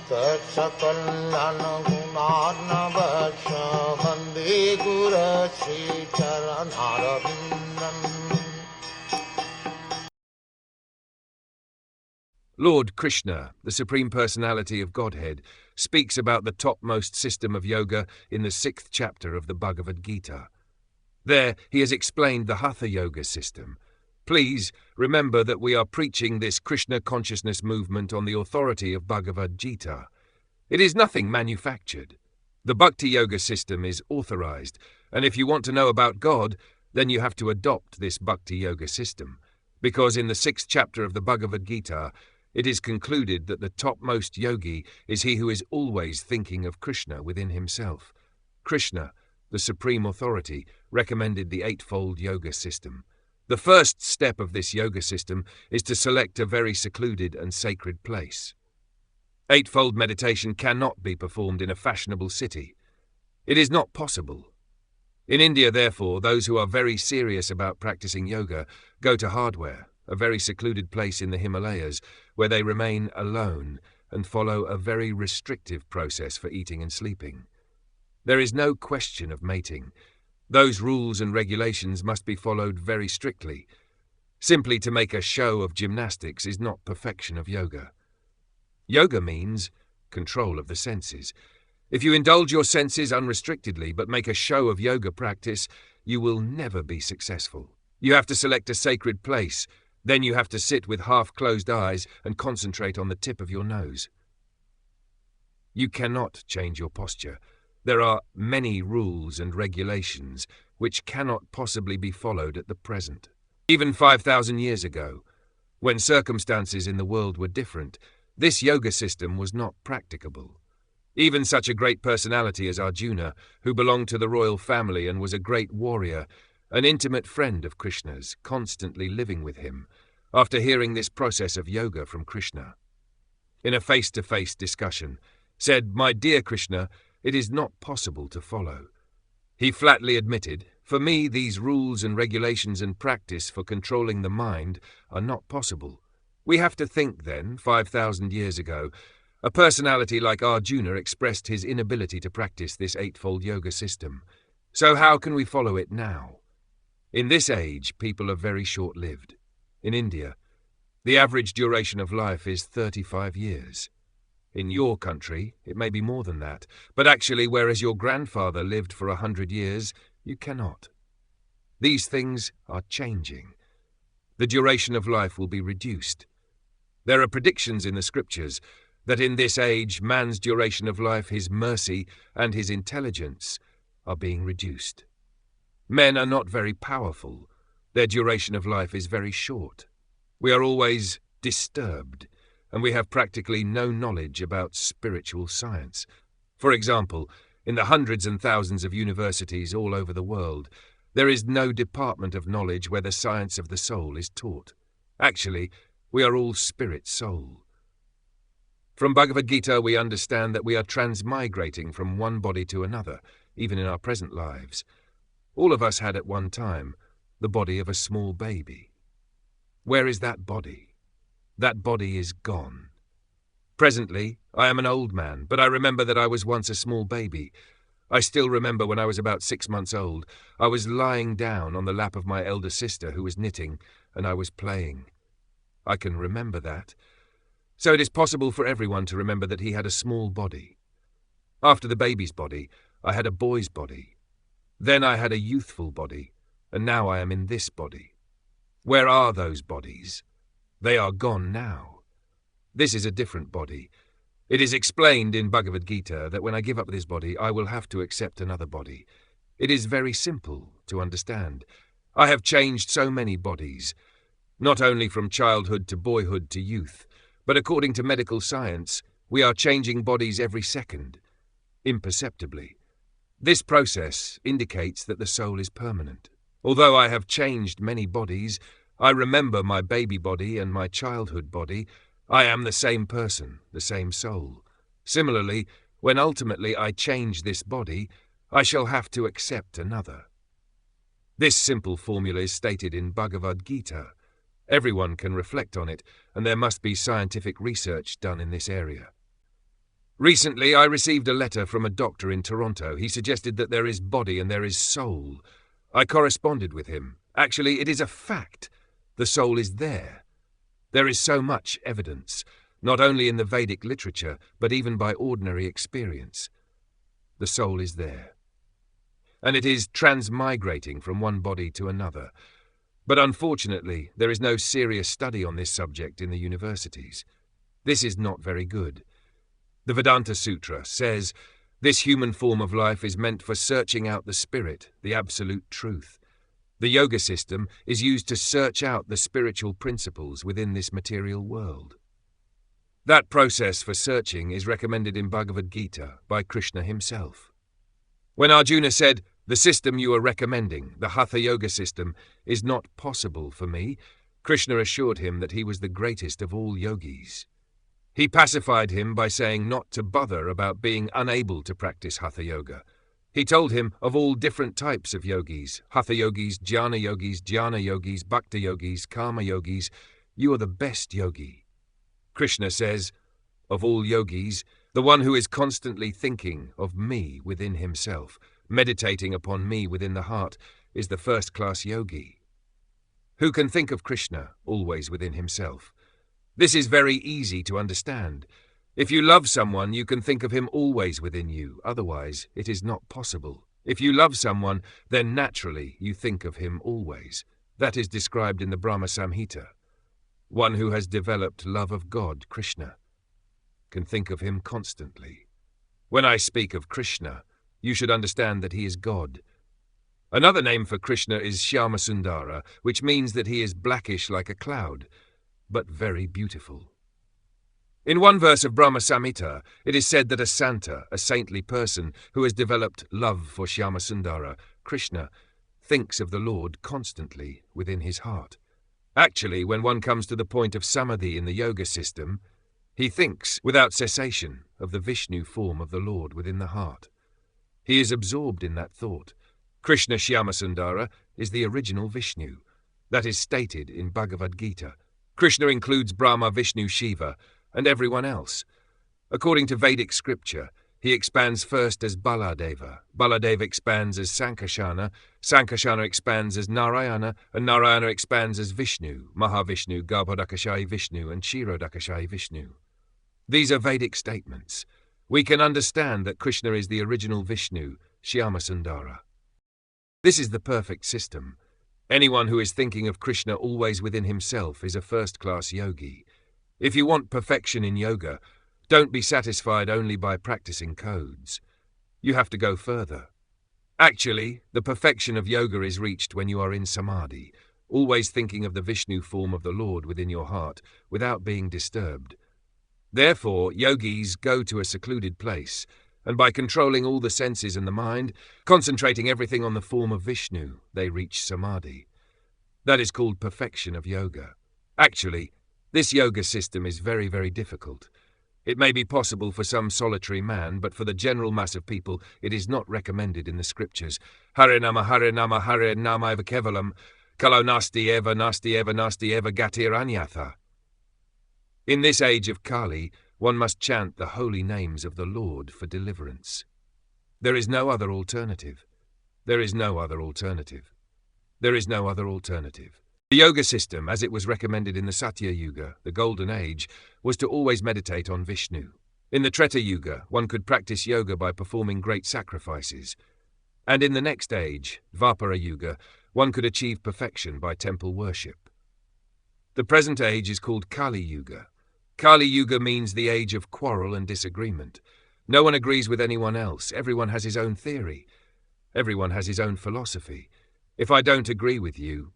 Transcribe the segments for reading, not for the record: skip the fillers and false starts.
Sakal Gunaadnavasya Vande Guru Sri Charanaravindan. Lord Krishna, the Supreme Personality of Godhead, speaks about the topmost system of yoga in the 6th chapter of the Bhagavad Gita. There, he has explained the Hatha Yoga system. Please remember that we are preaching this Krsna Consciousness movement on the authority of Bhagavad Gita. It is nothing manufactured. The Bhakti Yoga system is authorized, and if you want to know about God, then you have to adopt this Bhakti Yoga system, because in the 6th chapter of the Bhagavad Gita, it is concluded that the topmost yogi is he who is always thinking of Krishna within himself. Krishna, the Supreme Authority, recommended the eightfold yoga system. The first step of this yoga system is to select a very secluded and sacred place. Eightfold meditation cannot be performed in a fashionable city. It is not possible. In India, therefore, those who are very serious about practicing yoga go to Hardware, a very secluded place in the Himalayas, where they remain alone and follow a very restrictive process for eating and sleeping. There is no question of mating. Those rules and regulations must be followed very strictly. Simply to make a show of gymnastics is not perfection of yoga. Yoga means control of the senses. If you indulge your senses unrestrictedly but make a show of yoga practice, you will never be successful. You have to select a sacred place. Then you have to sit with half-closed eyes and concentrate on the tip of your nose. You cannot change your posture. There are many rules and regulations which cannot possibly be followed at the present. Even 5,000 years ago, when circumstances in the world were different, this yoga system was not practicable. Even such a great personality as Arjuna, who belonged to the royal family and was a great warrior, an intimate friend of Krishna's, constantly living with him, after hearing this process of yoga from Krishna, in a face-to-face discussion, said, "My dear Krishna, it is not possible to follow." He flatly admitted, "For me, these rules and regulations and practice for controlling the mind are not possible." We have to think then, 5,000 years ago, a personality like Arjuna expressed his inability to practice this eightfold yoga system. So how can we follow it now? In this age, people are very short-lived. In India, the average duration of life is 35 years. In your country, it may be more than that, but actually, whereas your grandfather lived for 100 years, you cannot. These things are changing. The duration of life will be reduced. There are predictions in the scriptures that in this age, man's duration of life, his mercy, and his intelligence are being reduced. Men are not very powerful. Their duration of life is very short. We are always disturbed, and we have practically no knowledge about spiritual science. For example, in the hundreds and thousands of universities all over the world, there is no department of knowledge where the science of the soul is taught. Actually, we are all spirit soul. From Bhagavad Gita, we understand that we are transmigrating from one body to another, even in our present lives. All of us had at one time the body of a small baby. Where is that body? That body is gone. Presently, I am an old man, but I remember that I was once a small baby. I still remember when I was about 6 months old, I was lying down on the lap of my elder sister who was knitting, and I was playing. I can remember that. So it is possible for everyone to remember that he had a small body. After the baby's body, I had a boy's body. Then I had a youthful body, and now I am in this body. Where are those bodies? They are gone now. This is a different body. It is explained in Bhagavad Gita that when I give up this body, I will have to accept another body. It is very simple to understand. I have changed so many bodies, not only from childhood to boyhood to youth, but according to medical science, we are changing bodies every second, imperceptibly. This process indicates that the soul is permanent. Although I have changed many bodies, I remember my baby body and my childhood body. I am the same person, the same soul. Similarly, when ultimately I change this body, I shall have to accept another. This simple formula is stated in Bhagavad Gita. Everyone can reflect on it, and there must be scientific research done in this area. Recently, I received a letter from a doctor in Toronto. He suggested that there is body and there is soul. I corresponded with him. Actually, it is a fact. The soul is there. There is so much evidence, not only in the Vedic literature, but even by ordinary experience. The soul is there. And it is transmigrating from one body to another. But unfortunately, there is no serious study on this subject in the universities. This is not very good. The Vedanta Sutra says, this human form of life is meant for searching out the spirit, the absolute truth. The yoga system is used to search out the spiritual principles within this material world. That process for searching is recommended in Bhagavad Gita by Krishna himself. When Arjuna said, the system you are recommending, the Hatha Yoga system, is not possible for me, Krishna assured him that he was the greatest of all yogis. He pacified him by saying not to bother about being unable to practice Hatha Yoga. He told him of all different types of yogis, Hatha yogis, jnana yogis, bhakti yogis, karma yogis. You are the best yogi. Krishna says, of all yogis, the one who is constantly thinking of me within himself, meditating upon me within the heart, is the first-class yogi. Who can think of Krishna always within himself? This is very easy to understand. If you love someone, you can think of him always within you. Otherwise, it is not possible. If you love someone, then naturally you think of him always. That is described in the Brahma Samhita. One who has developed love of God, Krishna, can think of him constantly. When I speak of Krishna, you should understand that he is God. Another name for Krishna is Shyamasundara, which means that he is blackish like a cloud, but very beautiful. In one verse of Brahma Samhita, it is said that a Santa, a saintly person who has developed love for Shyamasundara, Krishna, thinks of the Lord constantly within his heart. Actually, when one comes to the point of samadhi in the yoga system, he thinks without cessation of the Vishnu form of the Lord within the heart. He is absorbed in that thought. Krishna Shyamasundara is the original Vishnu. That is stated in Bhagavad Gita. Krishna includes Brahma, Vishnu, Shiva, and everyone else. According to Vedic scripture, he expands first as Baladeva. Baladeva expands as Sankarsana. Sankarsana expands as Narayana, and Narayana expands as Vishnu, Mahavishnu, Garbhodakashayi Vishnu, and Kshirodakashayi Vishnu. These are Vedic statements. We can understand that Krishna is the original Vishnu, Shyamasundara. This is the perfect system. Anyone who is thinking of Krishna always within himself is a first-class yogi. If you want perfection in yoga, don't be satisfied only by practicing codes. You have to go further. Actually, the perfection of yoga is reached when you are in samadhi, always thinking of the Vishnu form of the Lord within your heart, without being disturbed. Therefore, yogis go to a secluded place, and by controlling all the senses and the mind, concentrating everything on the form of Vishnu, they reach samadhi. That is called perfection of yoga. Actually, this yoga system is very, very difficult. It may be possible for some solitary man, but for the general mass of people, it is not recommended in the scriptures. Hare nama eva kevalam, kalo nasti eva gatir anyatha. In this age of Kali, one must chant the holy names of the Lord for deliverance. There is no other alternative. There is no other alternative. There is no other alternative. The yoga system, as it was recommended in the Satya Yuga, the Golden Age, was to always meditate on Vishnu. In the Treta Yuga, one could practice yoga by performing great sacrifices. And in the next age, Dvapara Yuga, one could achieve perfection by temple worship. The present age is called Kali Yuga. Kali Yuga means the age of quarrel and disagreement. No one agrees with anyone else. Everyone has his own theory. Everyone has his own philosophy. If I don't agree with you,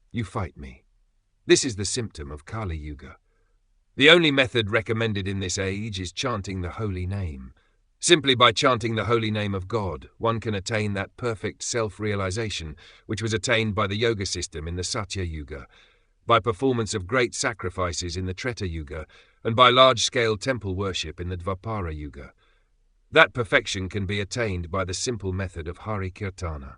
you fight me. This is the symptom of Kali Yuga. The only method recommended in this age is chanting the holy name. Simply by chanting the holy name of God, one can attain that perfect self-realization which was attained by the yoga system in the Satya Yuga, by performance of great sacrifices in the Treta Yuga, and by large-scale temple worship in the Dvapara Yuga. That perfection can be attained by the simple method of Hari Kirtana.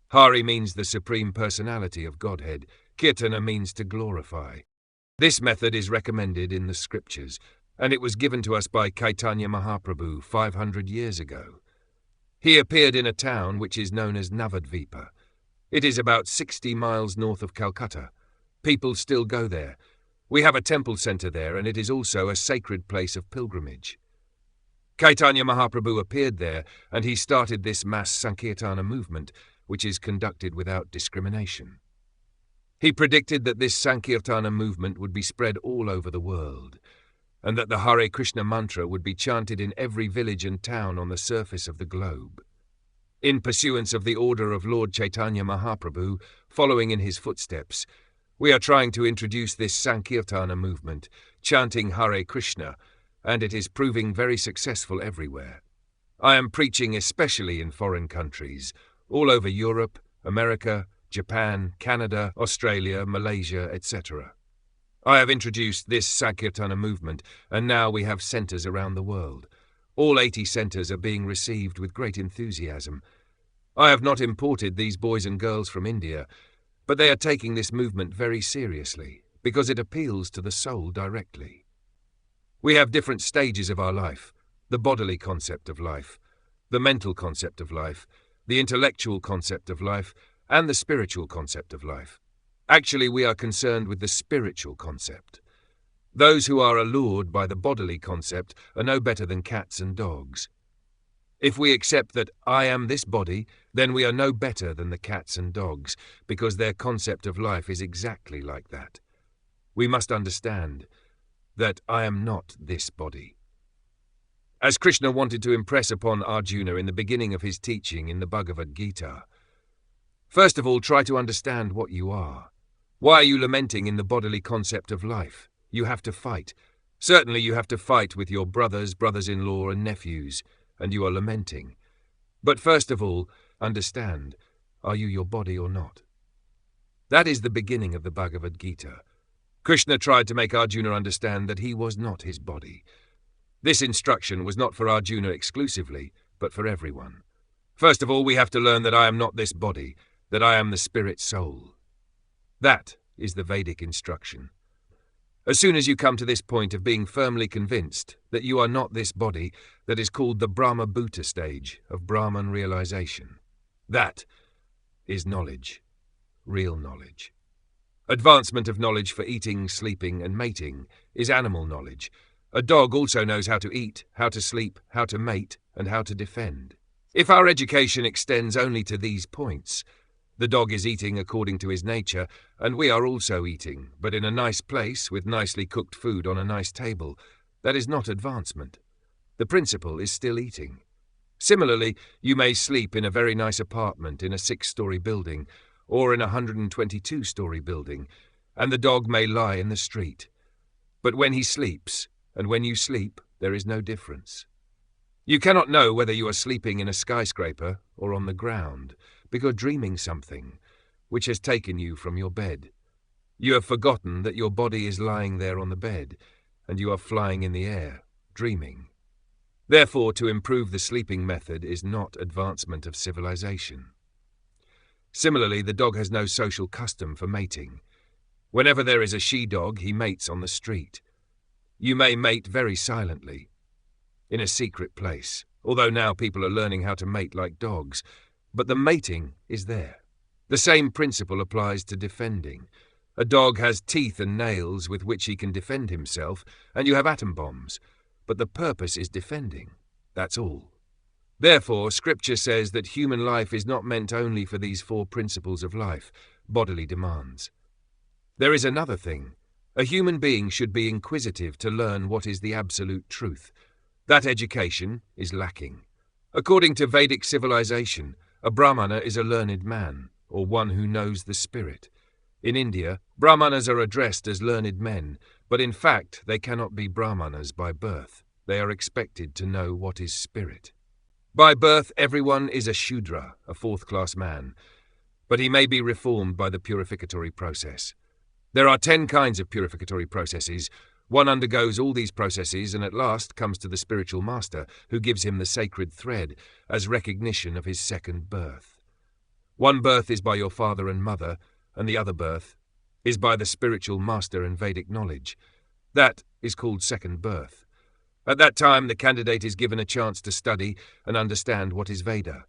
Hari means the Supreme Personality of Godhead. Kirtana means to glorify. This method is recommended in the scriptures. and it was given to us by Chaitanya Mahaprabhu 500 years ago. He appeared in a town which is known as Navadvipa. It is about 60 miles north of Calcutta. People still go there. We have a temple centre there, and it is also a sacred place of pilgrimage. Chaitanya Mahaprabhu appeared there, and he started this mass Sankirtana movement, which is conducted without discrimination. He predicted that this Sankirtana movement would be spread all over the world, and that the Hare Krishna mantra would be chanted in every village and town on the surface of the globe. In pursuance of the order of Lord Chaitanya Mahaprabhu, following in his footsteps, we are trying to introduce this Sankirtana movement, chanting Hare Krishna, and it is proving very successful everywhere. I am preaching especially in foreign countries, all over Europe, America, Japan, Canada, Australia, Malaysia, etc. I have introduced this Sankirtana movement, and now we have centres around the world. All 80 centres are being received with great enthusiasm. I have not imported these boys and girls from India, but they are taking this movement very seriously, because it appeals to the soul directly. We have different stages of our life: the bodily concept of life, the mental concept of life, the intellectual concept of life, and the spiritual concept of life. Actually, we are concerned with the spiritual concept. Those who are allured by the bodily concept are no better than cats and dogs. If we accept that I am this body, then we are no better than the cats and dogs, because their concept of life is exactly like that. We must understand that I am not this body. As Krishna wanted to impress upon Arjuna in the beginning of his teaching in the Bhagavad Gita, first of all, try to understand what you are. Why are you lamenting in the bodily concept of life? You have to fight. Certainly you have to fight with your brothers, brothers-in-law and nephews, and you are lamenting. But first of all, understand, are you your body or not? That is the beginning of the Bhagavad Gita. Krishna tried to make Arjuna understand that he was not his body. This instruction was not for Arjuna exclusively, but for everyone. First of all, we have to learn that I am not this body, that I am the spirit soul. That is the Vedic instruction. As soon as you come to this point of being firmly convinced that you are not this body, that is called the Brahma Bhuta stage of Brahman realization. That is knowledge, real knowledge. Advancement of knowledge for eating, sleeping, and mating is animal knowledge. A dog also knows how to eat, how to sleep, how to mate, and how to defend. If our education extends only to these points, the dog is eating according to his nature, and we are also eating, but in a nice place with nicely cooked food on a nice table. That is not advancement. The principle is still eating. Similarly, you may sleep in a very nice apartment in a 6-story building, or in a 122-story building, and the dog may lie in the street. But when he sleeps, and when you sleep, there is no difference. You cannot know whether you are sleeping in a skyscraper or on the ground, because you're dreaming something which has taken you from your bed. You have forgotten that your body is lying there on the bed, and you are flying in the air, dreaming. Therefore, to improve the sleeping method is not advancement of civilization. Similarly, the dog has no social custom for mating. Whenever there is a she-dog, he mates on the street. You may mate very silently, in a secret place, although now people are learning how to mate like dogs, but the mating is there. The same principle applies to defending. A dog has teeth and nails with which he can defend himself, and you have atom bombs, but the purpose is defending. That's all. Therefore, Scripture says that human life is not meant only for these 4 principles of life, bodily demands. There is another thing. A human being should be inquisitive to learn what is the absolute truth. That education is lacking. According to Vedic civilization, a Brahmana is a learned man, or one who knows the spirit. In India, Brahmanas are addressed as learned men, but in fact they cannot be Brahmanas by birth. They are expected to know what is spirit. By birth, everyone is a Shudra, a 4th-class man, but he may be reformed by the purificatory process. There are 10 kinds of purificatory processes. One undergoes all these processes and at last comes to the spiritual master, who gives him the sacred thread as recognition of his second birth. One birth is by your father and mother, and the other birth is by the spiritual master and Vedic knowledge. That is called second birth. At that time, the candidate is given a chance to study and understand what is Veda.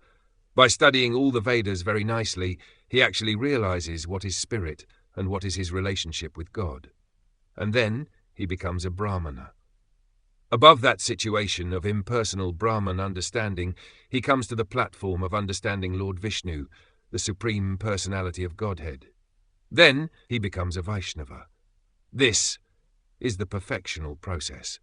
By studying all the Vedas very nicely, he actually realizes what is spirit and what is his relationship with God. And then he becomes a Brahmana. Above that situation of impersonal Brahman understanding, he comes to the platform of understanding Lord Vishnu, the Supreme Personality of Godhead. Then he becomes a Vaishnava. This is the perfectional process.